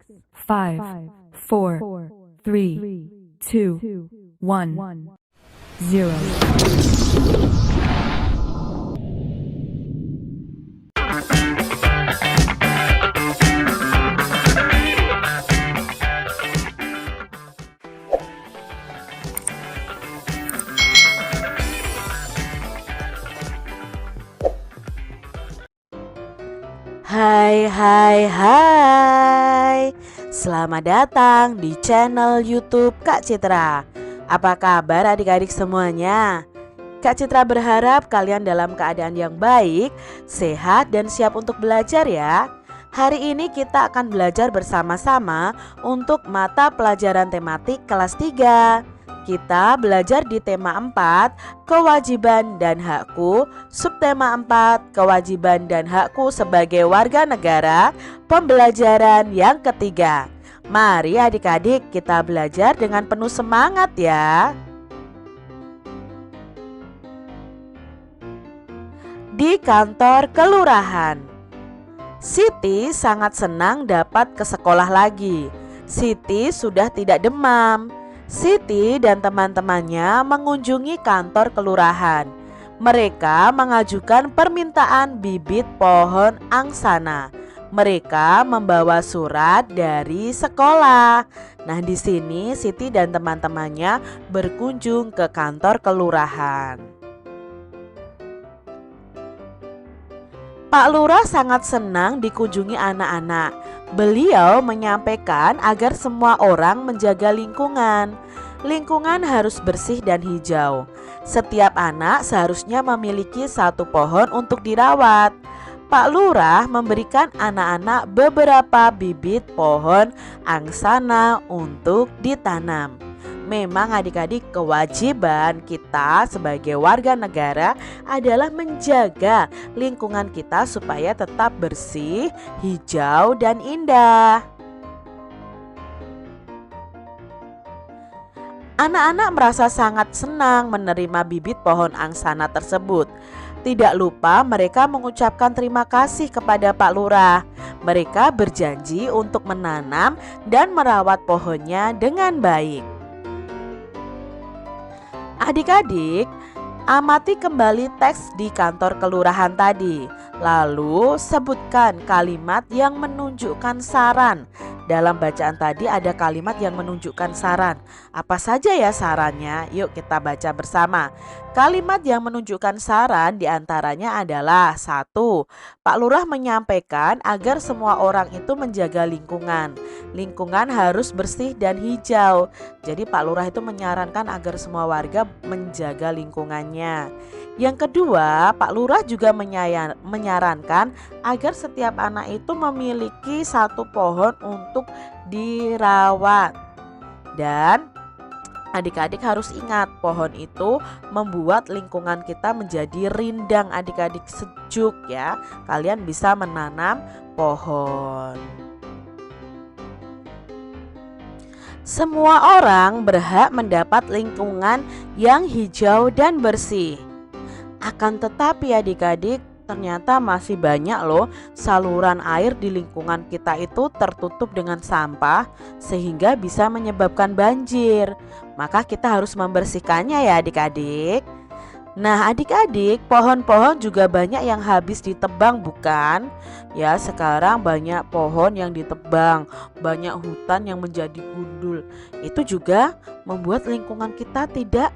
5, 4, 3, 2, 1, 0. Hai, selamat datang di channel YouTube Kak Citra. Apa kabar adik-adik semuanya? Kak Citra berharap kalian dalam keadaan yang baik, sehat dan siap untuk belajar ya. Hari ini kita akan belajar bersama-sama untuk mata pelajaran tematik kelas 3. Kita belajar di tema 4, kewajiban dan hakku, subtema 4, kewajiban dan hakku sebagai warga negara, pembelajaran yang ketiga. Mari adik-adik kita belajar dengan penuh semangat ya. Di kantor kelurahan, Siti sangat senang dapat ke sekolah lagi. Siti sudah tidak demam. Siti dan teman-temannya mengunjungi kantor kelurahan. Mereka mengajukan permintaan bibit pohon angsana. Mereka membawa surat dari sekolah. Nah, di sini Siti dan teman-temannya berkunjung ke kantor kelurahan. Pak Lurah sangat senang dikunjungi anak-anak. Beliau menyampaikan agar semua orang menjaga lingkungan. Lingkungan harus bersih dan hijau. Setiap anak seharusnya memiliki satu pohon untuk dirawat. Pak Lurah memberikan anak-anak beberapa bibit pohon angsana untuk ditanam. Memang adik-adik, kewajiban kita sebagai warga negara adalah menjaga lingkungan kita supaya tetap bersih, hijau, dan indah. Anak-anak merasa sangat senang menerima bibit pohon angsana tersebut. Tidak lupa mereka mengucapkan terima kasih kepada Pak Lurah. Mereka berjanji untuk menanam dan merawat pohonnya dengan baik. Adik-adik, amati kembali teks di kantor kelurahan tadi. Lalu sebutkan kalimat yang menunjukkan saran. Dalam bacaan tadi ada kalimat yang menunjukkan saran. Apa saja ya sarannya? Yuk kita baca bersama. Kalimat yang menunjukkan saran diantaranya adalah 1. Pak Lurah menyampaikan agar semua orang itu menjaga lingkungan. Lingkungan harus bersih dan hijau. Jadi Pak Lurah itu menyarankan agar semua warga menjaga lingkungannya. Yang kedua, Pak Lurah juga menyarankan agar setiap anak itu memiliki satu pohon untuk dirawat. Dan adik-adik harus ingat, pohon itu membuat lingkungan kita menjadi rindang, adik-adik, sejuk ya. Kalian bisa menanam pohon. Semua orang berhak mendapat lingkungan yang hijau dan bersih. Akan tetapi adik-adik, ternyata masih banyak loh saluran air di lingkungan kita itu tertutup dengan sampah sehingga bisa menyebabkan banjir. Maka kita harus membersihkannya ya adik-adik. Nah adik-adik, pohon-pohon juga banyak yang habis ditebang bukan? Ya, sekarang banyak pohon yang ditebang, banyak hutan yang menjadi gundul. Itu juga membuat lingkungan kita tidak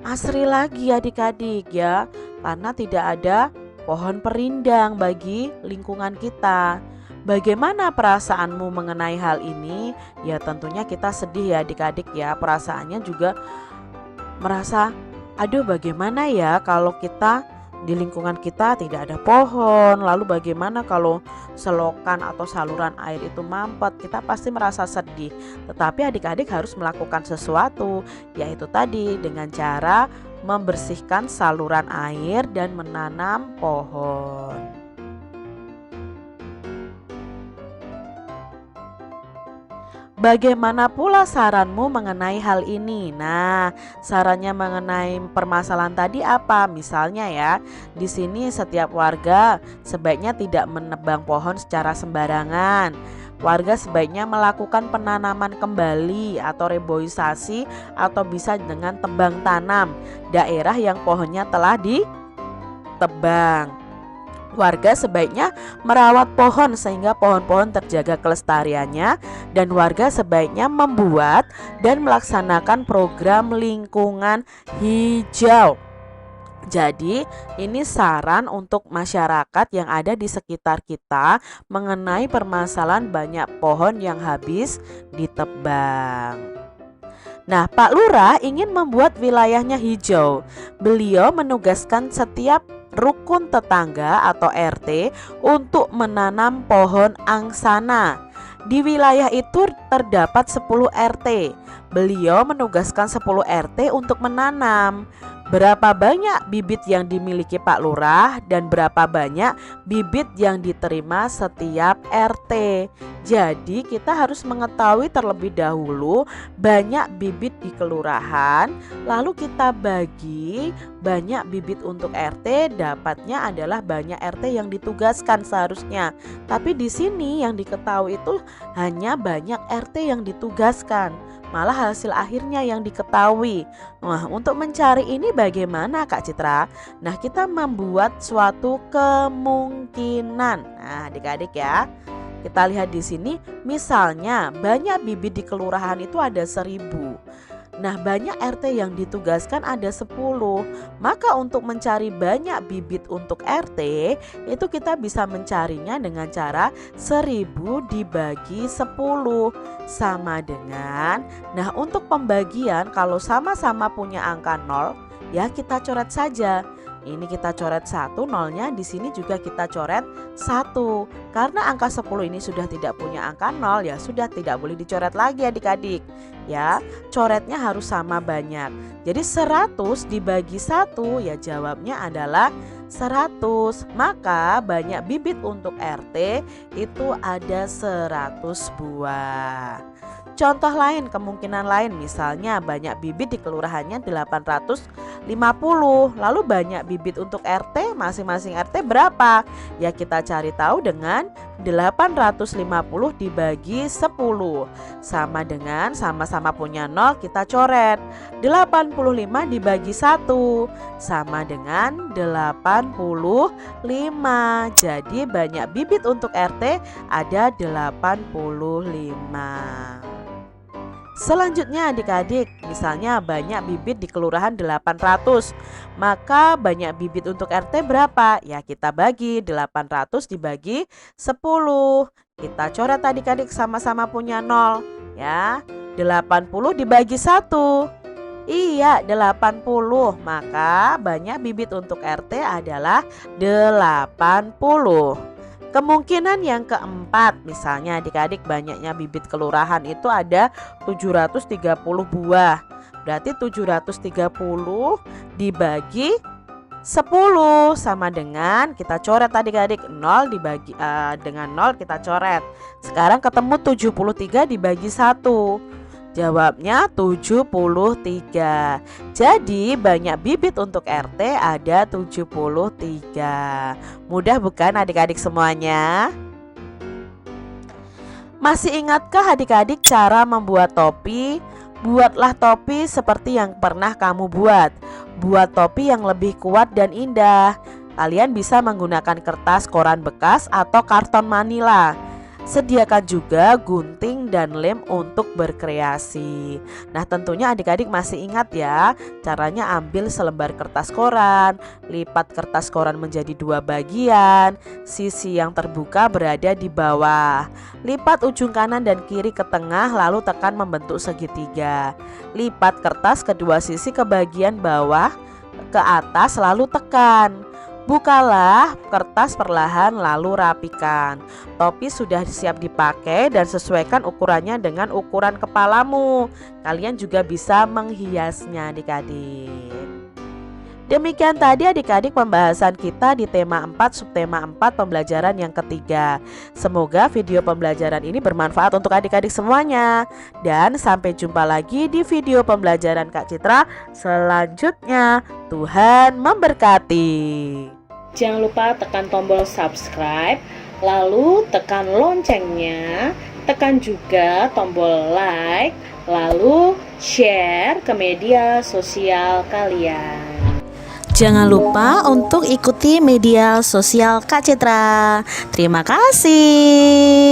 asri lagi adik-adik ya, karena tidak ada pohon perindang bagi lingkungan kita. Bagaimana perasaanmu mengenai hal ini? Ya tentunya kita sedih ya adik-adik ya. Perasaannya juga merasa, aduh bagaimana ya kalau kita di lingkungan kita tidak ada pohon. Lalu bagaimana kalau selokan atau saluran air itu mampet? Kita pasti merasa sedih. Tetapi adik-adik harus melakukan sesuatu, yaitu tadi dengan cara membersihkan saluran air dan menanam pohon. Bagaimana pula saranmu mengenai hal ini? Nah, sarannya mengenai permasalahan tadi apa? Misalnya ya, di sini setiap warga sebaiknya tidak menebang pohon secara sembarangan. warga sebaiknya melakukan penanaman kembali atau reboisasi atau bisa dengan tebang tanam daerah yang pohonnya telah ditebang. Warga sebaiknya merawat pohon sehingga pohon-pohon terjaga kelestariannya, dan warga sebaiknya membuat dan melaksanakan program lingkungan hijau. Jadi ini saran untuk masyarakat yang ada di sekitar kita mengenai permasalahan banyak pohon yang habis ditebang. Nah, Pak Lurah ingin membuat wilayahnya hijau. Beliau menugaskan setiap rukun tetangga atau RT untuk menanam pohon angsana. Di wilayah itu terdapat 10 RT. Beliau menugaskan 10 RT untuk menanam. Berapa banyak bibit yang dimiliki Pak Lurah dan berapa banyak bibit yang diterima setiap RT. Jadi kita harus mengetahui terlebih dahulu banyak bibit di kelurahan, lalu kita bagi banyak bibit untuk RT, dapatnya adalah banyak RT yang ditugaskan seharusnya. Tapi di sini yang diketahui itu hanya banyak RT yang ditugaskan, malah hasil akhirnya yang diketahui. Nah, untuk mencari ini bagaimana Kak Citra? Nah, kita membuat suatu kemungkinan. Nah, adik-adik ya, kita lihat di sini, misalnya banyak bibit di kelurahan itu ada 1000. Nah, banyak RT yang ditugaskan ada 10. Maka untuk mencari banyak bibit untuk RT, itu kita bisa mencarinya dengan cara 1000 dibagi 10 sama dengan, nah untuk pembagian kalau sama-sama punya angka 0, ya kita coret saja. Ini kita coret 1, nolnya di sini juga kita coret 1. Karena angka 10 ini sudah tidak punya angka 0, ya sudah tidak boleh dicoret lagi adik-adik. Ya, coretnya harus sama banyak. Jadi 100 dibagi 1, ya jawabnya adalah 100. Maka banyak bibit untuk RT itu ada 100 buah. Contoh lain, kemungkinan lain, misalnya banyak bibit di kelurahannya 850. Lalu banyak bibit untuk RT, masing-masing RT berapa? Ya kita cari tahu dengan 850 dibagi 10 sama dengan, sama-sama punya 0 kita coret. 85 dibagi 1 sama dengan 85. Jadi banyak bibit untuk RT ada 85. Selanjutnya adik-adik, misalnya banyak bibit di kelurahan 800, maka banyak bibit untuk RT berapa? Ya kita bagi 800 dibagi 10. Kita coret adik-adik, sama-sama punya 0 ya. 80 dibagi 1. Iya 80, maka banyak bibit untuk RT adalah 80. Kemungkinan yang keempat, misalnya adik-adik banyaknya bibit kelurahan itu ada 730 buah. Berarti 730 dibagi 10 sama dengan, kita coret adik-adik, 0 dibagi dengan 0 kita coret. Sekarang ketemu 73 dibagi 1. Jawabnya 73. Jadi banyak bibit untuk RT ada 73. Mudah bukan adik-adik semuanya? Masih ingatkah adik-adik cara membuat topi? Buatlah topi seperti yang pernah kamu buat. Buat topi yang lebih kuat dan indah. Kalian bisa menggunakan kertas koran bekas atau karton manila. Sediakan juga gunting dan lem untuk berkreasi. Nah tentunya adik-adik masih ingat ya, caranya ambil selembar kertas koran, lipat kertas koran menjadi 2 bagian, sisi yang terbuka berada di bawah. Lipat ujung kanan dan kiri ke tengah lalu tekan membentuk segitiga. Lipat kertas kedua sisi ke bagian bawah ke atas lalu tekan. Bukalah kertas perlahan lalu rapikan. Topi sudah siap dipakai dan sesuaikan ukurannya dengan ukuran kepalamu. Kalian juga bisa menghiasnya adik-adik. Demikian tadi adik-adik pembahasan kita di tema 4 subtema 4 pembelajaran yang ketiga. Semoga video pembelajaran ini bermanfaat untuk adik-adik semuanya. Dan sampai jumpa lagi di video pembelajaran Kak Citra selanjutnya. Tuhan memberkati. Jangan lupa tekan tombol subscribe, lalu tekan loncengnya tekan juga tombol like, lalu share ke media sosial kalian. Jangan lupa untuk ikuti media sosial Kak Citra. Terima kasih.